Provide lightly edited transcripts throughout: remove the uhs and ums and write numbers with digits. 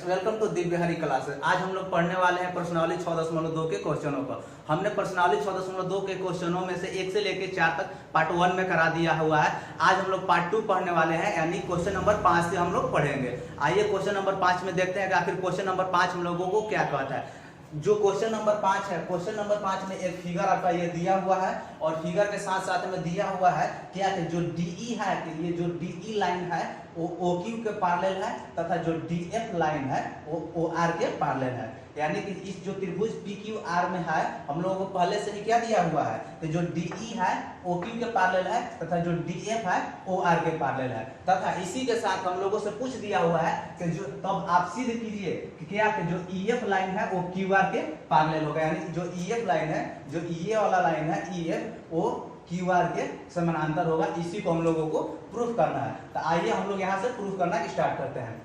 Students, welcome to Divya Hari classes. आज हम लोग पढ़ने वाले हैं प्रश्नावली 6.2 के क्वेश्चनों पर। हमने प्रश्नावली 6.2 के क्वेश्चनों में से 1 से लेकर 4 तक पार्ट 1 में करा दिया हुआ है। आज हम लोग पार्ट 2 पढ़ने वाले हैं, यानी क्वेश्चन नंबर 5 से हम लोग पढ़ेंगे। आइए क्वेश्चन नंबर 5 में देखते हैं कि आखिर क्वेश्चन नंबर 5 हम लोगों को क्या कहता है। जो क्वेश्चन नंबर 5 है, क्वेश्चन नंबर 5 में एक फिगर आपका ये दिया हुआ है और फिगर के साथ साथ में दिया हुआ है क्या है, जो डीई है, कि ये जो डीई लाइन है वो ओक्यू के पैरेलल है तथा जो डीएफ लाइन है वो ओआर के पैरेलल है। यानी कि इस जो त्रिभुज पीक्यूआर में है, हम लोगों को पहले से ही क्या दिया हुआ है कि जो डीई है ओक्यू के पैरेलल है तथा जो डीएफ है ओआर के पैरेलल है। तथा इसी के साथ हम लोगों से पूछ दिया हुआ है कि जो तब आप सिद्ध कीजिए कि क्या कि जो ईएफ लाइन है वो क्यूआर के पैरेलल होगा। यानी जो ईएफ लाइन है, जो ईए वाला लाइन है ईएफ, वो क्यूआर के समानांतर होगा। इसी को हम लोगों को प्रूफ करना है। तो आइए हम लोग यहाँ से प्रूफ करना स्टार्ट करते हैं।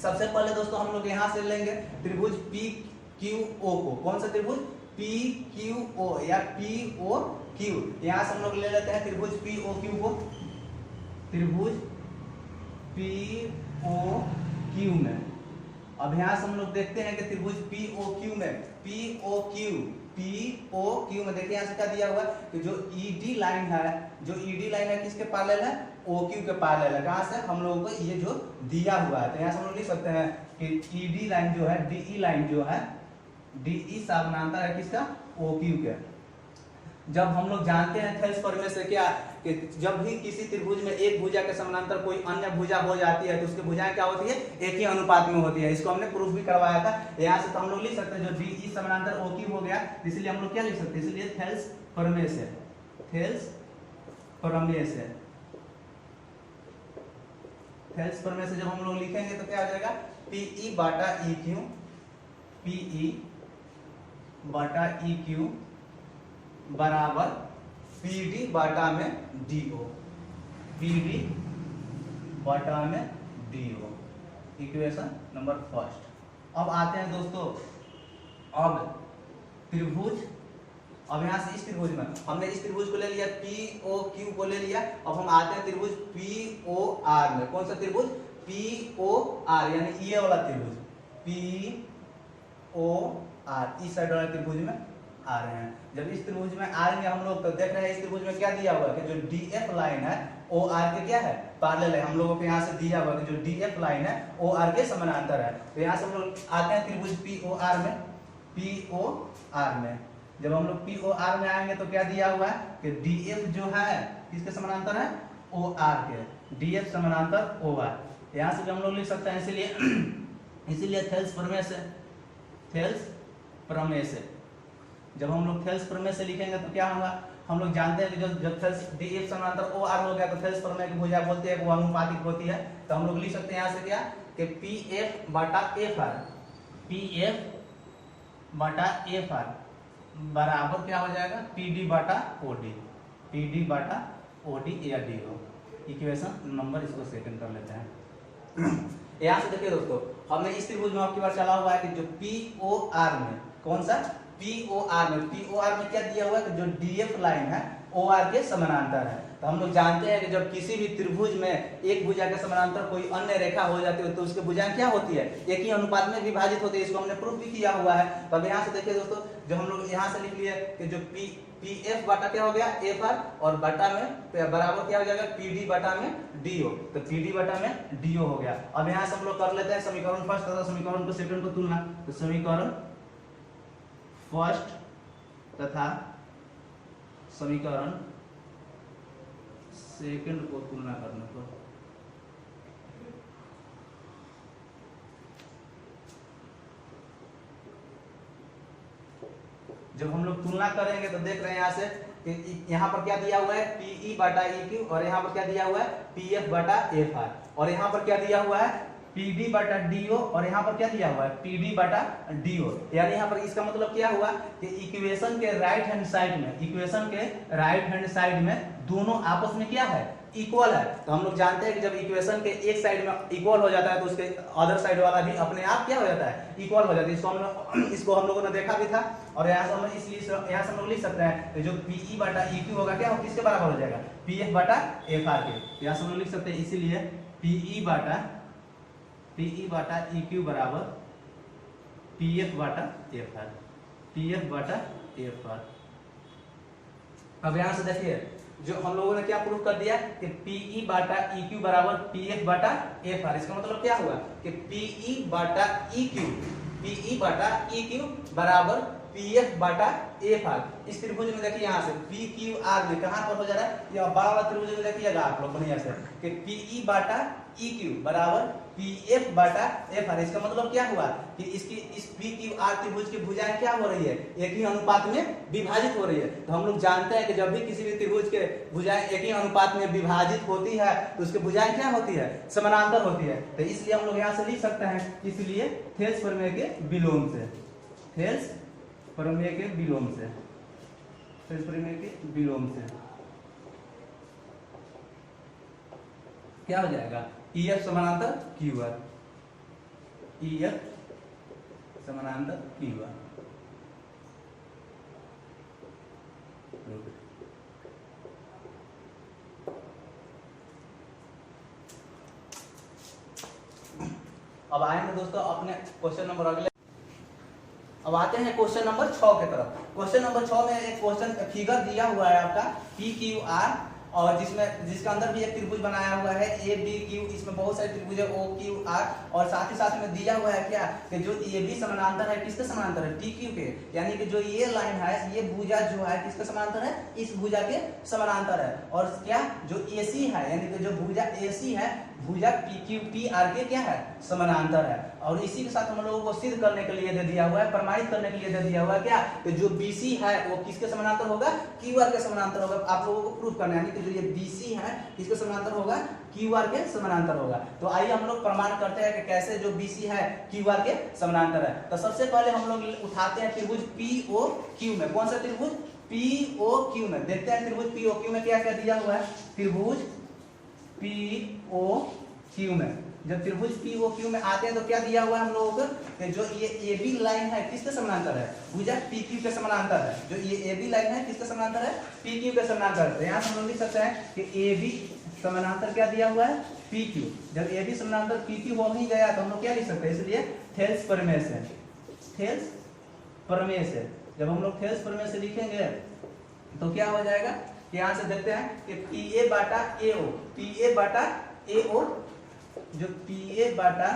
सबसे पहले दोस्तों हम लोग यहाँ से लेंगे त्रिभुज पी क्यू ओ को। कौन सा त्रिभुज? पी क्यू ओ या पी ओ क्यू। यहाँ से हम लोग ले लेते हैं त्रिभुज पी ओ क्यू को। त्रिभुज पी ओ क्यू में अब यहाँ से हम लोग देखते हैं कि त्रिभुज पी ओ क्यू में पी ओ क्यू में देखिए यहाँ से क्या दिया हुआ है कि जो ईडी लाइन है, किसके पैरेलल है? ओ क्यू के पैरेलल है। कहाँ से? हम लोगों को ये जो दिया हुआ है, तो यहाँ से हम लोग लिख सकते हैं कि ईडी लाइन जो है, डीई लाइन जो है, डीई समानांतर है किसका? ओ क्यू के। जब हम लोग जानते हैं थेल्स प्रमेय से क्या कि जब भी किसी त्रिभुज में एक भुजा के समानांतर कोई अन्य भुजा हो जाती है तो उसकी भुजाएं क्या होती है? एक ही अनुपात में होती है। इसको हमने प्रूफ भी करवाया था। यहाँ से तो हम लोग लिख सकते हैं जो डीई समानांतर ओ क्यू हो गया, इसलिए हम लोग क्या लिख सकते हैं? इसलिए थेल्स प्रमेय से जब हम लोग लिखेंगे तो क्या हो जाएगा? पीई बाटा ई क्यू, पीई बाटा ई क्यू बराबर पीडी बाटा में डीओ, पीडी बाटा में डीओ। Equation number first. अब आते हैं दोस्तों, अब त्रिभुज, अब यहाँ से इस त्रिभुज में हमने इस त्रिभुज को ले लिया, पी ओ क्यू को ले लिया। अब हम आते हैं त्रिभुज पी ओ आर में। कौन सा त्रिभुज? पी ओ आर, यानी ये वाला त्रिभुज पी ओ आर, इस साइड वाला त्रिभुज में आ रहे हैं। जब इस त्रिभुज में आएंगे हम लोग तो देख रहे हैं इस त्रिभुज में क्या दिया हुआ है कि जो डीएफ लाइन है ओ आर के क्या है? पैरेलल है। हम लोगों को यहाँ से दिया हुआ है कि जो डीएफ लाइन है ओ आर के समानांतर है। तो यहाँ से हम लोग आते हैं त्रिभुज पी ओ आर में। जब हम लोग पी ओ आर में आएंगे तो क्या दिया हुआ है कि डीएफ जो है किसके समानांतर है? ओ आर के। डीएफ समानांतर ओ आर। यहाँ से हम लोग लिख सकते हैं, इसीलिए थेल्स प्रमेय से जब हम लोग थेल्स प्रमेय से लिखेंगे तो क्या होगा? हम लोग जानते हैं कि जब थेल्स डीएफ समानांतर ओ आर हो गया तो थेल्स प्रमेय की भुजा बोलते हैं वो अनुपातिक होती है। तो हम लोग लिख सकते हैं यहाँ से क्या कि पीएफ बाटा एफ आर, पीएफ बाटा एफ आर बराबर क्या हो जाएगा? पीडी बाटा ओडी, पीडी बाटा ओडी या डीओ। इक्वेशन नंबर इसको सेकंड कर लेते हैं। यहाँ से देखिए दोस्तों, हमने इस त्रिभुज में आपकी बार चला हुआ है कि जो पी ओ आर में, कौन सा? पीओआर में क्या दिया हुआ है कि जो डीएफ लाइन है ओआर के समानांतर है। तो हम लोग जानते हैं कि जब किसी भी त्रिभुज में एक भुजा के समानांतर कोई अन्य रेखा हो जाती है तो उसकी भुजाएं क्या होती है? एक ही अनुपात में विभाजित होती है। इसको हमने प्रूफ भी किया हुआ है। तो अब यहाँ से देखिए दोस्तों, जो हम लोग यहाँ से लिख लिए कि जो पीएफ बाटा क्या हो गया? एफ आर, और बाटा में बराबर क्या हो जाएगा? पीडी बाटा में डीओ। तो पीडी बाटा में डीओ हो गया। अब यहाँ से हम लोग कर लेते हैं समीकरण फर्स्ट तथा समीकरण को सेकंड को तुलना। तो समीकरण फर्स्ट तथा समीकरण सेकंड को तुलना करने पर जब हम लोग तुलना करेंगे तो देख रहे हैं यहाँ से कि यहाँ पर क्या दिया हुआ है? पीई बाटा ई क्यू, और यहाँ पर क्या दिया हुआ है? पीएफ बाटा एफ आर, और यहाँ पर क्या दिया हुआ है? पीडी बाटा डीओ, और यहाँ पर क्या दिया हुआ है? पीडी बाटा डीओ। यानी यहाँ पर इसका मतलब क्या हुआ कि इक्वेशन के राइट हैंड साइड में दोनों आपस में क्या है? इक्वल है। तो हम लोग जानते हैं कि जब इक्वेशन के एक साइड में इक्वल हो जाता है तो उसके अदर साइड वाला भी अपने आप क्या हो जाता है? इक्वल हो जाता है। इसको हम लोगों ने देखा भी था। और यहाँ से हम इसलिए यहाँ से हम लोग लिख सकते हैं कि जो पीई बाटा ई क्यू होगा क्या किसके बराबर हो जाएगा? पीएफ बाटा एफ आर के। यहाँ से हम लोग लिख सकते हैं, इसीलिए पीई बाटा पीई बाटा ई क्यू बराबर पीएफ बाटा एफ आर, पीएफ बाटा एफ आर। अब यहां से देखिए जो हम लोगों ने क्या प्रूफ कर दिया कि पीई बाटा ई क्यू बराबर पीएफ बाटा एफ आर। इसका मतलब क्या हुआ कि पीई बाटा ई क्यू बराबर पीएफ बाटा एफ आर। इस त्रिभुज में देखिए यहाँ से पी क्यू आर में कहां पर हो जा रहा है, ये बड़ा वाला त्रिभुज में देखिएगा आप लोग बढ़िया से कि पीई बाटा ई क्यू बराबर पीएफ बाटा एफ आर। इसका मतलब क्या हुआ कि इसकी इस पी क्यू आर त्रिभुज की भुजाएं क्या हो रही है, एक ही अनुपात में विभाजित हो रही है। तो हम लोग जानते हैं कि जब भी किसी भी त्रिभुज के भुजाएं एक ही अनुपात में विभाजित होती है तो उसकी भुजाएं क्या होती है, समानांतर होती है। तो इसलिए हम लोग यहाँ से लिख सकते हैं, इसलिए थेल्स प्रमेय के विलोम से, थेल्स प्रमेय के विलोम से, थेल्स प्रमेय के विलोम से क्या हो जाएगा, EF समानांतर QR, EF समानांतर QR। अब आएंगे दोस्तों अपने क्वेश्चन नंबर अगले। अब आते हैं क्वेश्चन नंबर 6 के तरफ। क्वेश्चन नंबर 6 में एक क्वेश्चन फिगर दिया हुआ है आपका PQR, और जिसके अंदर भी एक त्रिभुज बनाया हुआ है ABQ। इसमें बहुत सारे त्रिभुज है OQR, और साथ ही साथ में दिया हुआ है क्या कि जो AB समानांतर है किसके समानांतर है, TQ के। यानी कि जो ये लाइन है, ये भुजा जो है किसके समानांतर है, इस भुजा के समानांतर है। और क्या जो AC है, यानी कि जो भुजा AC है, भुजा PQPR के क्या है, समानांतर है। और इसी के साथ हम लोगों को सिद्ध करने के लिए दे दिया हुआ है, प्रमाणित करने के लिए दे दिया हुआ है क्या कि जो BC है वो किसके समानांतर होगा, QR के समानांतर होगा। आप लोगों को प्रूफ करना है, यानी कि जो ये BC है किसके समानांतर होगा, QR के समानांतर होगा। तो आइए हम लोग प्रमाण करते हैं कि कैसे जो BC है QR के समानांतर है। तो सबसे पहले हम लोग उठाते हैं त्रिभुज POQ में। कौन सा त्रिभुज, POQ में। देखते हैं त्रिभुज POQ में क्या क्या दिया हुआ है। त्रिभुज POQ में, जब त्रिभुज POQ में आते हैं तो क्या दिया हुआ है हम लोगों को कि जो ये AB लाइन है किसके समानांतर है, भुजा PQ के समानांतर है। जो ये AB लाइन है किसके समानांतर है, PQ के समानांतर है। तो यहाँ हम लोग लिख सकते हैं कि AB समानांतर क्या दिया हुआ है, PQ। जब AB समानांतर PQ हो ही गया तो हम लोग क्या लिख सकते हैं, इसलिए थेल्स प्रमेय से, थेल्स प्रमेय से जब हम लोग थेल्स प्रमेय से लिखेंगे तो क्या हो जाएगा, यहाँ से देखते हैं कि PA बाटा AO, PA बाटा AO, जो PA बाटा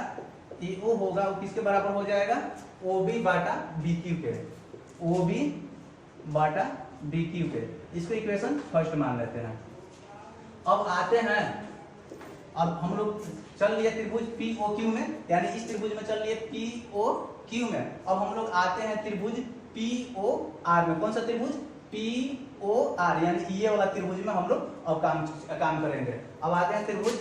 AO होगा वो किसके बराबर हो जाएगा, OB बाटा BQ के, OB बाटा BQ के। इसको इक्वेशन फर्स्ट मान लेते हैं। अब आते हैं, अब हम लोग चल लिए त्रिभुज POQ में, यानी इस त्रिभुज में चल लिए POQ में। अब हम लोग आते हैं त्रिभुज POR में। कौन सा त्रिभुज, POR, यानी ये वाला त्रिभुज में हम लोग अब काम करेंगे। अब आते हैं त्रिभुज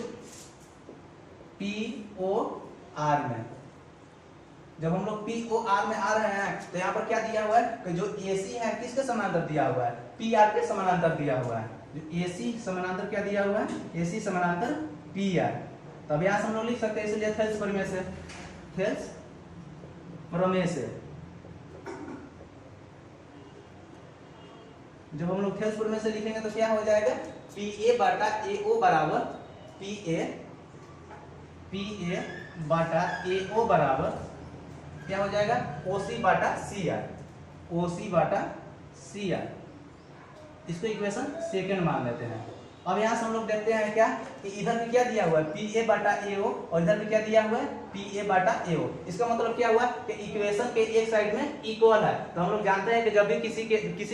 POR में। जब हम लोग POR में आ रहे हैं तो यहाँ पर क्या दिया हुआ है कि जो AC है किसके समानांतर दिया हुआ है, PR के समानांतर दिया हुआ है। जो AC समानांतर क्या दिया हुआ है, AC समानांतर PR। तब यहाँ से हम लोग लिख सकते हैं, इसलिए थेल्स प्रमेय से, थेल्स प्रमेय से जब हम लोग थेल्स प्रमेय से लिखेंगे तो क्या हो जाएगा, PA बाटा AO बराबर PA बाटा AO बराबर क्या हो जाएगा, OC बाटा CR, OC बाटा CR। इसको इक्वेशन सेकंड मान लेते हैं। अब यहाँ से हम लोग देखते हैं क्या कि इधर भी क्या दिया हुआ है, PA बाटा AO, और इधर भी क्या दिया हुआ है, PA बाटा AO। इसका मतलब क्या हुआ कि इक्वेशन के एक साइड में इक्वल है। तो हम लोग जानते हैं कि जब भी किसी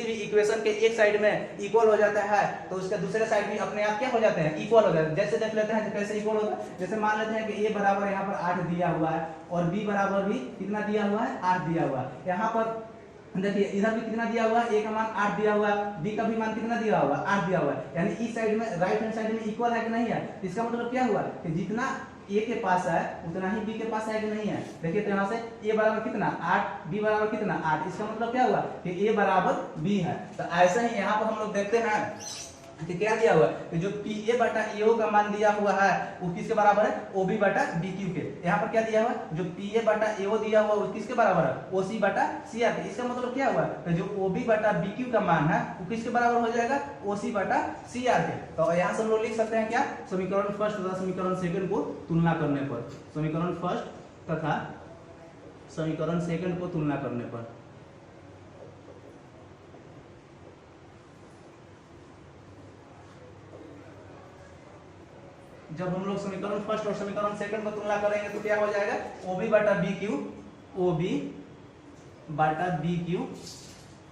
भी इक्वेशन के एक साइड में इक्वल हो जाता है तो उसके दूसरे साइड भी अपने आप क्या हो जाते हैं, इक्वल हो जाते हैं। जैसे देख लेते हैं कैसे इक्वल होता है। जैसे मान लेते हैं कि A बराबर यहाँ पर 8 दिया हुआ है और B बराबर भी कितना दिया हुआ है, 8 दिया हुआ है। यहाँ पर देखिए इधर भी कितना दिया हुआ है, A का मान 8 दिया हुआ है, B का भी मान कितना दिया हुआ है, 8 दिया हुआ है। यानी इस साइड में, राइट हैंड साइड में इक्वल है कि नहीं है। इसका मतलब क्या हुआ कि जितना A के पास है उतना ही B के पास है कि नहीं है। देखिए तो यहाँ से A बराबर कितना 8, B बराबर कितना 8। इसका मतलब क्या हुआ कि A बराबर B है। तो ऐसे ही यहाँ पर हम लोग देखते हैं तो क्या दिया हुआ है, जो पी ए बटा एओ का मान दिया हुआ है वो किसके बराबर है, ओबी बटा बी क्यू के। यहाँ पर क्या दिया हुआ है, जो पी ए बटा एओ दिया हुआ वो किसके बराबर है, ओसी बटा सी आर के। इसका मतलब क्या हुआ, तो जो ओबी बटा बी क्यू का मान है वो किसके बराबर हो जाएगा, ओसी बटा सी आर के। तो यहाँ से हम लोग लिख सकते हैं क्या, समीकरण फर्स्ट तथा समीकरण सेकंड को तुलना करने पर, समीकरण फर्स्ट तथा समीकरण सेकंड को तुलना करने पर, जब हम लोग समीकरण फर्स्ट और समीकरण सेकंड को तुलना करेंगे तो क्या हो जाएगा, ओबी बटा बी क्यू, ओबी बटा बी क्यू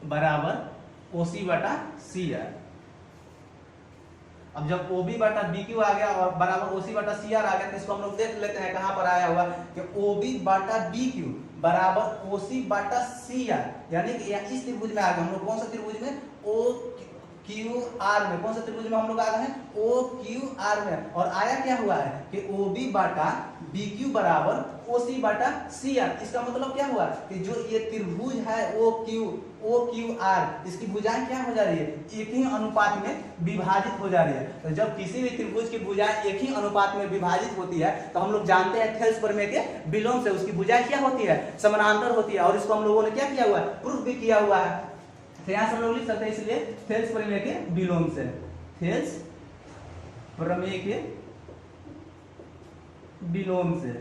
बराबर ओसी बटा सी आर। अब जब ओबी बटा बी क्यू आ गया और बराबर ओसी बटा सी आर आ गया तो इसको हम लोग देख लेते हैं कहां पर आया हुआ कि ओबी बटा बी क्यू बराबर ओसी बटा सी आर, यानी कि इस त्रिभुज में आ गए हम लोग। कौन सा त्रिभुज में, ओ क्यू आर में। कौन सा त्रिभुज में हम लोग आ गए हैं, ओ क्यू आर में। और आया क्या हुआ है कि ओबी बटा बी क्यू बराबर ओसी बटा सी आर। इसका मतलब क्या हुआ कि जो ये त्रिभुज है ओ क्यू आर, इसकी भुजाएं क्या हो जा रही है, एक ही अनुपात में विभाजित हो जा रही है। तो जब किसी भी त्रिभुज की भुजाएं एक ही अनुपात में विभाजित होती है तो हम लोग जानते हैं थेल्स प्रमेय के विलोम से उसकी भुजाएं क्या होती है, समानांतर होती है। और इसको हम लोगों ने क्या किया हुआ है, प्रूफ भी किया हुआ है। तो यहां से हम लोग लिख सकते हैं इसलिए थेल्स प्रमेय के विलोम से, थेल्स प्रमेय के विलोम से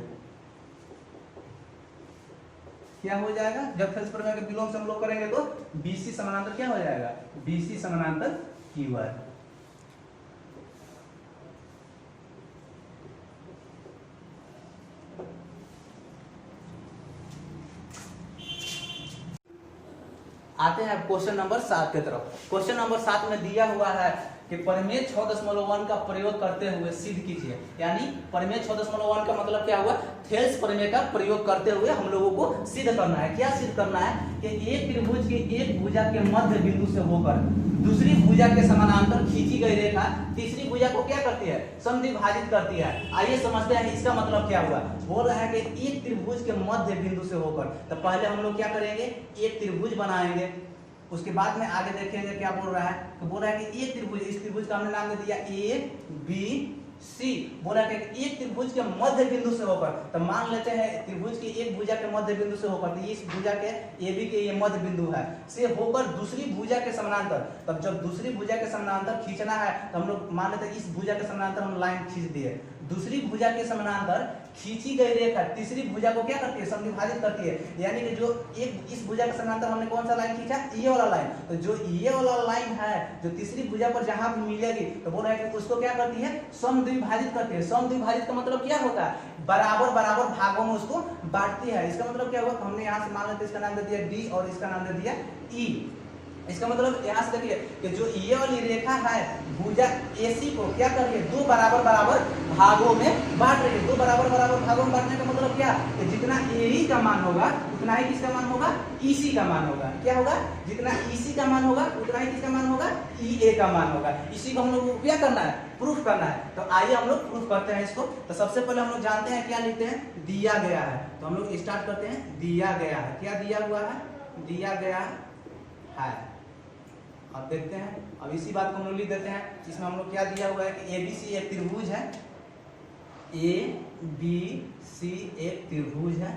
क्या हो जाएगा, जब थेल्स प्रमेय के विलोम से हम लोग करेंगे तो बीसी समानांतर क्या हो जाएगा, बीसी समानांतर क्यू आर। आते हैं क्वेश्चन नंबर 7 की तरफ। क्वेश्चन नंबर 7 में दिया हुआ है कि प्रमेय 6.1 का प्रयोग करते हुए सिद्ध कीजिए। यानी प्रमेय 6.1 का मतलब क्या हुआ, थेल्स प्रमेय का प्रयोग करते हुए हम लोगों को सिद्ध करना है। क्या सिद्ध करना है कि एक त्रिभुज के एक भुजा के मध्य बिंदु से होकर दूसरी भुजा के समानांतर खींची गई रेखा तीसरी भुजा को क्या करती है, समद्विभाजित करती है। आइए समझते हैं इसका मतलब क्या हुआ। बोल रहा है कि एक त्रिभुज के मध्य बिंदु से होकर, तो पहले हम लोग क्या करेंगे, एक त्रिभुज बनाएंगे। उसके बाद में आगे देखेंगे क्या बोल रहा है, तो बोल रहा है कि एक त्रिभुज, इस त्रिभुज का हमने नाम दे दिया ए बी सी। बोला कि एक त्रिभुज के मध्य बिंदु से होकर, तो मान लेते हैं त्रिभुज की एक भुजा के मध्य बिंदु से होकर, तो इस भुजा के ए बी के ये मध्य बिंदु है से होकर दूसरी भुजा के समानांतर। तब जब दूसरी भुजा के समानांतर खींचना है तो हम लोग मान लेते हैं इस भुजा के समानांतर हम लाइन खींच दिए। दूसरी भुजा के समानांतर खींची गई रेखा तीसरी भुजा को क्या करती है, समद्विभाजित करती है। यानी कि जो एक इस भुजा के समानांतर हमने कौन सा लाइन खींचा, ये वाला लाइन। तो जो ये वाला लाइन है जो तीसरी भुजा पर जहां भी मिलेगी तो बोल रहा है कि उसको क्या करती है, समद्विभाजित करती है। समद्विभाजित का मतलब क्या होता है, बराबर बराबर भागों में उसको बांटती है। इसका मतलब क्या हुआ, हमने यहाँ से मान लेते इसका नाम दे दिया डी और इसका नाम दे दिया ई। इसका मतलब यहाँ से देखिए कि जो ये वाली रेखा है भुजा AC को क्या कर रही है, दो बराबर बराबर भागों में बांट रही है। दो बराबर बराबर भागों में बांटने का मतलब क्या, कि जितना AE का मान होगा उतना ही किसका मान होगा, EC का मान होगा। क्या होगा, जितना EC का मान होगा उतना ही किसका मान होगा, EA का मान होगा। इसी को हम लोग को क्या करना है, प्रूफ करना है। तो आइए हम लोग प्रूफ करते हैं इसको। तो सबसे पहले हम लोग जानते हैं क्या लिखते हैं, दिया गया है। तो हम लोग स्टार्ट करते हैं, दिया गया है। क्या दिया हुआ है, दिया गया है। अब देखते हैं, अब इसी बात को हम लोग लिख देते हैं। इसमें हम लोग क्या दिया हुआ है कि ABC एक त्रिभुज है, ABC एक त्रिभुज है,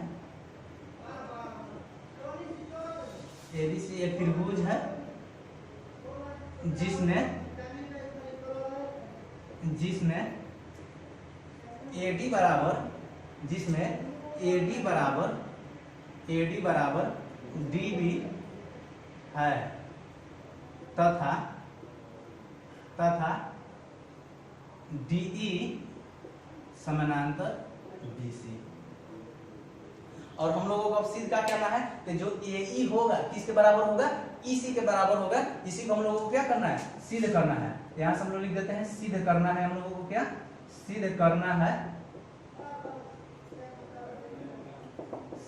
ABC एक त्रिभुज है जिसमें AD बराबर DB है तथा DE समानांतर BC। और हम लोगों को अब सिद्ध क्या करना है कि जो AE होगा किसके बराबर होगा, EC के बराबर होगा। इसी को हम लोगों को क्या करना है, सिद्ध करना है। यहां से हम लोग लिख देते हैं सिद्ध करना है। हम लोगों को क्या सिद्ध करना है,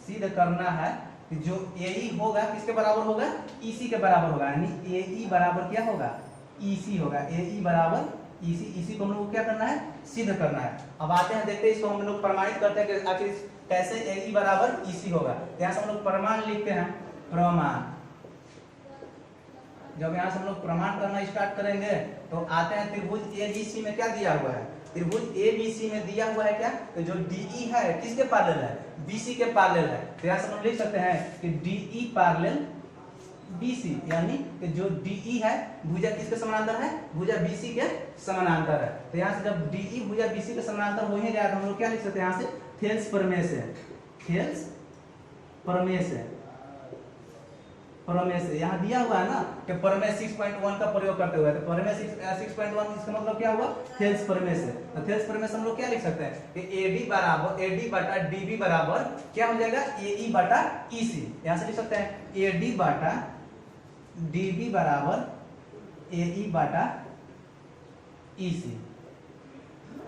सिद्ध करना है कि जो AE होगा किसके बराबर होगा, EC के बराबर होगा। यानी AE बराबर क्या होगा, EC होगा। AE बराबर EC, इसी को हम लोग को क्या करना है, सिद्ध करना है। अब आते हैं देखते हैं इसको हम लोग प्रमाणित करते हैं कि आखिर कैसे AE बराबर EC होगा। यहाँ से हम लोग प्रमाण लिखते हैं, प्रमाण। जब यहाँ से हम लोग प्रमाण करना स्टार्ट करेंगे तो आते हैं त्रिभुज एबीसी में क्या दिया हुआ है, त्रिभुज एबीसी में दिया हुआ है क्या, तो जो डीई है किसके पैरेलल है, बीसी के पैरेलल है। तो यहाँ से हम लिख सकते हैं कि डीई पैरेलल बीसी, यानी कि जो डीई है भुजा किसके समानांतर है, भुजा बीसी के समानांतर है। तो यहाँ से जब डीई भुजा बीसी के समानांतर हो ही गया तो हम लोग क्या लिख सकते हैं यहाँ से, थेल्स प्रमेय से, थेल्स प्रमेय से, प्रमेय से यहाँ दिया हुआ है ना कि प्रमेय 6.1 का प्रयोग करते हुए, तो प्रमेय 6.1 इसका मतलब क्या हुआ, थेल्स प्रमेय से। तो थेल्स प्रमेय से हम लोग क्या लिख सकते हैं कि एडी बराबर एडी बटा डीबी बराबर क्या हो जाएगा, एई बटा ईसी। यहाँ से लिख सकते हैं एडी बटा डीबी बराबर एई बटा ईसी।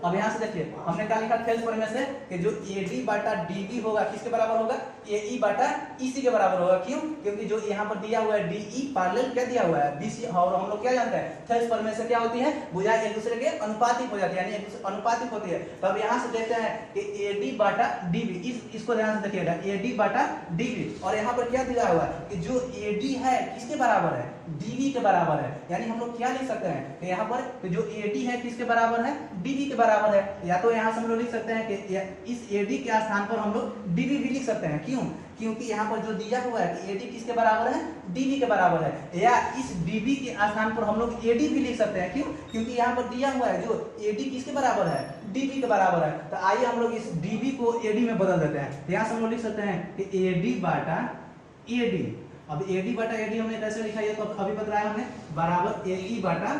अब यहाँ से देखिए हमने क्या लिखा थेल्स प्रमेय से कि जो एडी बटा डीबी होगा किसके बराबर होगा, एई बटा ईसी के बराबर होगा। क्यों, क्योंकि जो यहाँ पर दिया हुआ है डीई पैरेलल क्या दिया हुआ है, बीसी, और हम लोग क्या जानते हैं थेल्स प्रमेय से क्या होती है, भुजाएं एक दूसरे के अनुपातिक हो जाती है, यानी एक दूसरे अनुपातिक होती है। तो अब यहाँ से देखते हैं कि एडी बटा डीबी, इसको ध्यान से देखिएगा, एडी बटा डीबी, और यहाँ पर क्या दिया हुआ है कि जो एडी है किसके बराबर है, डीबी के बराबर है। यानी हम लोग क्या लिख सकते हैं कि यहाँ पर जो एडी है किसके बराबर है, डीबी के बराबर है। या तो यहाँ से हम लोग लिख सकते हैं कि इस एडी के स्थान पर हम लोग डीबी भी लिख सकते हैं। क्यों, क्योंकि यहाँ पर जो दिया हुआ है कि एडी किसके बराबर है, डीबी के बराबर है। या इस डीबी के स्थान पर हम लोग एडी भी लिख सकते हैं। क्यों, क्योंकि यहाँ पर दिया हुआ है जो एडी किसके बराबर है, डीबी के बराबर है। तो आइए हम लोग इस डीबी को एडी में बदल देते हैं। यहाँ से हम लोग लिख सकते हैं कि एडी बटा एडी। अब एडी बटा एडी हमने कैसे लिखा है तो अभी बताया हमने, बराबर एई बटा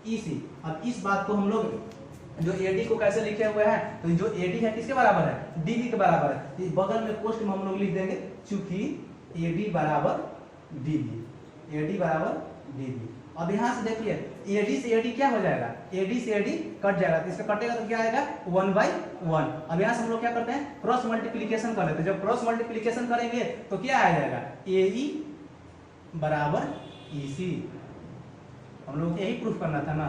ईसी। अब इस बात को हम लोग जो एडी को कैसे लिखे हुए हैं, तो जो एडी है किसके बराबर है, डीबी के बराबर है। बगल में पोस्ट में हम लोग लिख देंगे चूंकि एडी बराबर डीबी, एडी बराबर डीबी। अब यहाँ से देखिए एडी से एडी क्या हो जाएगा, एडी से एडी कट जाएगा, तो इसका कटेगा तो क्या आएगा 1/1। अब यहाँ से हम लोग क्या करते हैं, क्रॉस मल्टीप्लीकेशन कर लेते हैं। जब क्रॉस मल्टीप्लीकेशन करेंगे तो क्या आ जाएगा, एई बराबर ईसी। हम लोग यही प्रूफ करना था ना।